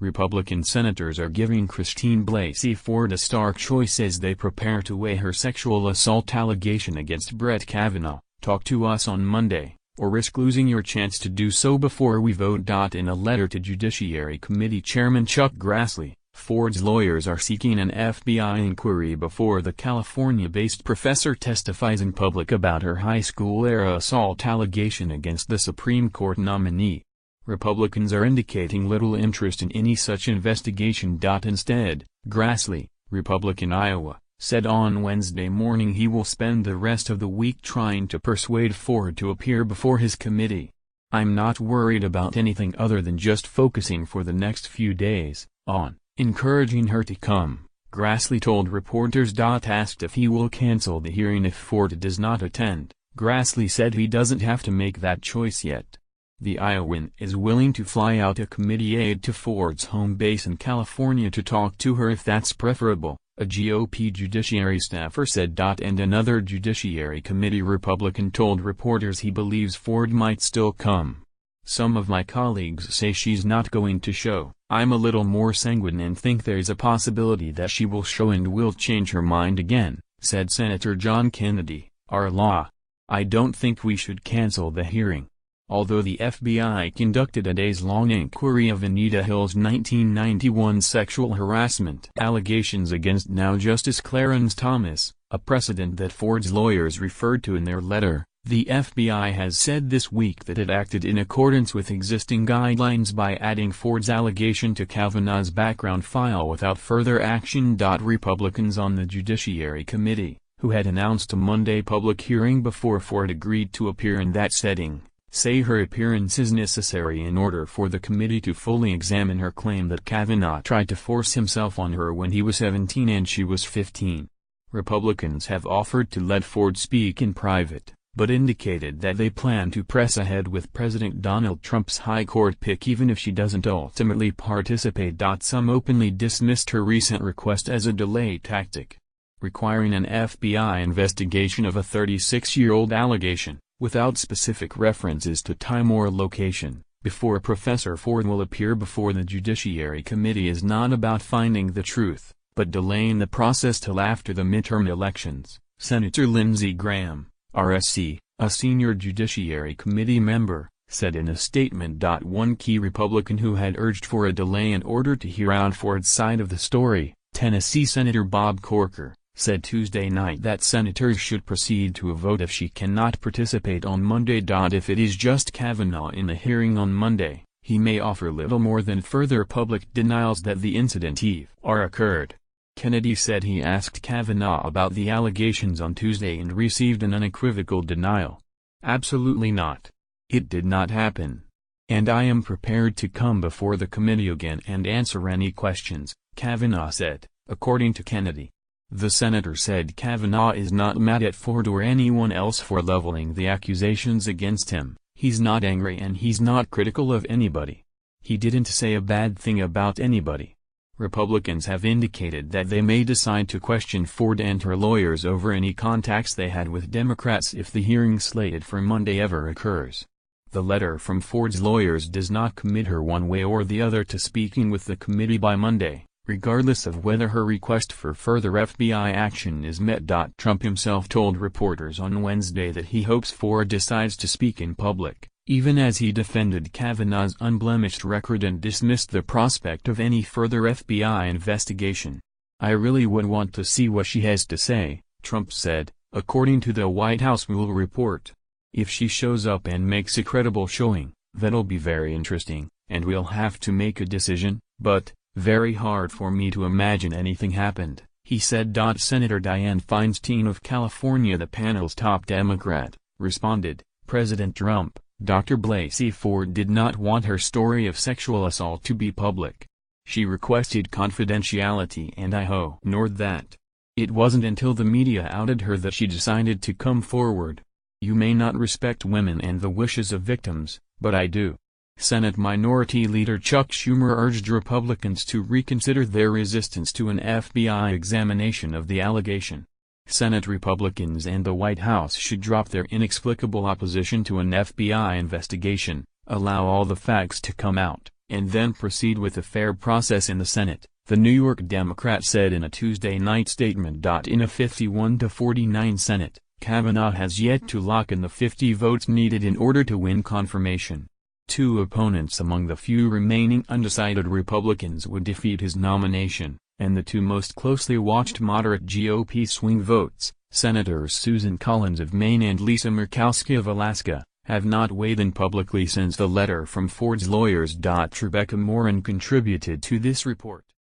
Republican senators are giving Christine Blasey Ford a stark choice as they prepare to weigh her sexual assault allegation against Brett Kavanaugh. Talk to us on Monday, or risk losing your chance to do so before we vote. In a letter to Judiciary Committee Chairman Chuck Grassley, Ford's lawyers are seeking an FBI inquiry before the California-based professor testifies in public about her high school-era assault allegation against the Supreme Court nominee. Republicans are indicating little interest in any such investigation. Instead, Grassley, Republican Iowa, said on Wednesday morning he will spend the rest of the week trying to persuade Ford to appear before his committee. "I'm not worried about anything other than just focusing for the next few days on encouraging her to come," Grassley told reporters. Asked if he will cancel the hearing if Ford does not attend, Grassley said he doesn't have to make that choice yet. The Iowan is willing to fly out a committee aide to Ford's home base in California to talk to her if that's preferable, a GOP Judiciary staffer said. And another Judiciary Committee Republican told reporters he believes Ford might still come. "Some of my colleagues say she's not going to show. I'm a little more sanguine and think there's a possibility that she will show and will change her mind again," said Senator John Kennedy, R-Law. "I don't think we should cancel the hearing." Although the FBI conducted a days-long inquiry of Anita Hill's 1991 sexual harassment allegations against now Justice Clarence Thomas, a precedent that Ford's lawyers referred to in their letter, the FBI has said this week that it acted in accordance with existing guidelines by adding Ford's allegation to Kavanaugh's background file without further action. Republicans on the Judiciary Committee, who had announced a Monday public hearing before Ford agreed to appear in that setting, say her appearance is necessary in order for the committee to fully examine her claim that Kavanaugh tried to force himself on her when he was 17 and she was 15. Republicans have offered to let Ford speak in private, but indicated that they plan to press ahead with President Donald Trump's high court pick even if she doesn't ultimately participate. Some openly dismissed her recent request as a delay tactic, requiring an FBI investigation of a 36-year-old allegation, without specific references to time or location, before Professor Ford will appear before the Judiciary Committee is not about finding the truth, but delaying the process till after the midterm elections, Senator Lindsey Graham, RSC, a senior Judiciary Committee member, said in a statement. One key Republican who had urged for a delay in order to hear out Ford's side of the story, Tennessee Senator Bob Corker, said Tuesday night that senators should proceed to a vote if she cannot participate on Monday. If it is just Kavanaugh in the hearing on Monday, he may offer little more than further public denials that the incident occurred. Kennedy said he asked Kavanaugh about the allegations on Tuesday and received an unequivocal denial. "Absolutely not. It did not happen. And I am prepared to come before the committee again and answer any questions," Kavanaugh said, according to Kennedy. The senator said Kavanaugh is not mad at Ford or anyone else for leveling the accusations against him. "He's not angry and he's not critical of anybody. He didn't say a bad thing about anybody." Republicans have indicated that they may decide to question Ford and her lawyers over any contacts they had with Democrats if the hearing slated for Monday ever occurs. The letter from Ford's lawyers does not commit her one way or the other to speaking with the committee by Monday, regardless of whether her request for further FBI action is met. Trump himself told reporters on Wednesday that he hopes Ford decides to speak in public, even as he defended Kavanaugh's unblemished record and dismissed the prospect of any further FBI investigation. "I really would want to see what she has to say," Trump said, according to the White House will report. "If she shows up and makes a credible showing, that'll be very interesting, and we'll have to make a decision, but very hard for me to imagine anything happened," he said. Senator Dianne Feinstein of California, the panel's top Democrat, responded, "President Trump, Dr. Blasey Ford did not want her story of sexual assault to be public. She requested confidentiality and I ignored that. It wasn't until the media outed her that she decided to come forward. You may not respect women and the wishes of victims, but I do." Senate Minority Leader Chuck Schumer urged Republicans to reconsider their resistance to an FBI examination of the allegation. Senate Republicans and the White House should drop their inexplicable opposition to an FBI investigation, allow all the facts to come out, and then proceed with a fair process in the Senate, the New York Democrat said in a Tuesday night statement. In a 51-49 Senate, Kavanaugh has yet to lock in the 50 votes needed in order to win confirmation. Two opponents among the few remaining undecided Republicans would defeat his nomination, and the two most closely watched moderate GOP swing votes, Senators Susan Collins of Maine and Lisa Murkowski of Alaska, have not weighed in publicly since the letter from Ford's lawyers. Rebecca Morin contributed to this report.